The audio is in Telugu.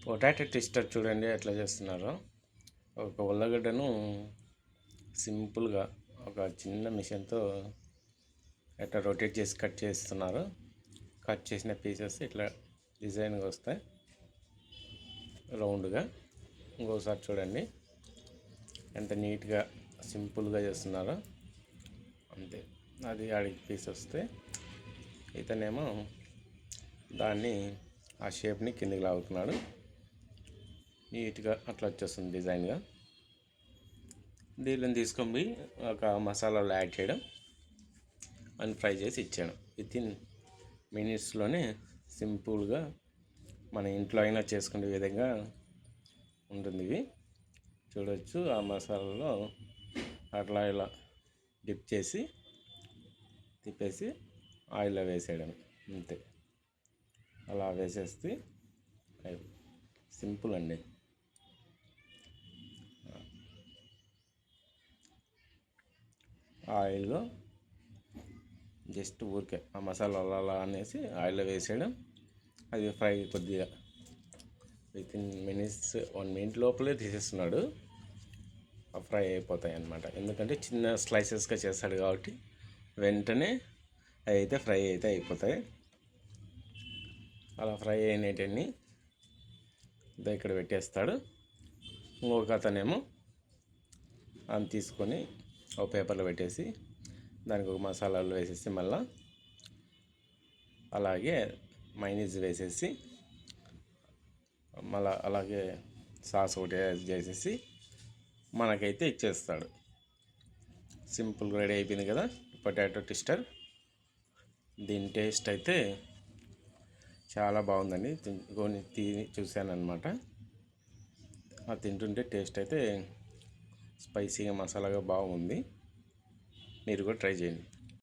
పొటాటో ట్విస్టర్ చూడండి ఎట్లా చేస్తున్నారో. ఒక ఉల్లగడ్డను సింపుల్గా ఒక చిన్న మిషన్తో ఎట్లా రొటేట్ చేసి కట్ చేస్తున్నారు. కట్ చేసిన పీసెస్ ఇట్లా డిజైన్గా వస్తాయి రౌండ్గా. ఇంకోసారి చూడండి ఎంత నీట్గా సింపుల్గా చేస్తున్నారో. అంతే, అది ఆడికి పీస్ వస్తే ఇతనేమో దాన్ని ఆ షేప్ని కిందికి లాగుతున్నాడు. నీట్గా అట్లా వచ్చేస్తుంది డిజైన్గా. దీనిని తీసుకొని పోయి ఒక మసాలాలో యాడ్ చేయడం అని ఫ్రై చేసి ఇచ్చాను. వితిన్ మినిట్స్లోనే సింపుల్గా మన ఇంట్లో అయినా చేసుకునే విధంగా ఉంటుంది. ఇవి చూడవచ్చు. ఆ మసాలాలో అట్లా ఇలా డిప్ చేసి తిప్పేసి ఆయిల్లో వేసేయడం అంతే. అలా వేసేస్తే సింపుల్ అండి. ఆయిల్లో జస్ట్ ఊరికే ఆ మసాలా అలా అనేసి ఆయిల్లో వేసేయడం. అది ఫ్రై కొద్దిగా వితిన్ మినిట్స్ 1 minute లోపలే తీసేస్తున్నాడు. ఫ్రై అయిపోతాయి అన్నమాట. ఎందుకంటే చిన్న స్లైసెస్గా చేస్తాడు కాబట్టి వెంటనే అవి అయితే ఫ్రై అయితే అయిపోతాయి. అలా ఫ్రై అయినవన్నీ ఇక్కడ పెట్టేస్తాడు. ఇంకొక అతనేమో అది తీసుకొని ఒక పేపర్లో పెట్టేసి దానికి ఒక మసాలాలు వేసేసి మళ్ళీ అలాగే మైనీస్ వేసేసి మళ్ళీ అలాగే సాస్ ఒకటి చేసేసి మనకైతే ఇచ్చేస్తాడు. సింపుల్గా రెడీ అయిపోయింది కదా పొటాటో ట్విస్టర్. దీని టేస్ట్ అయితే చాలా బాగుందండి. తిని చూశాను అనమాట. అది తింటుంటే టేస్ట్ అయితే స్పైసీగా మసాలాగా బాగుంది. మీరు కూడా ట్రై చేయండి.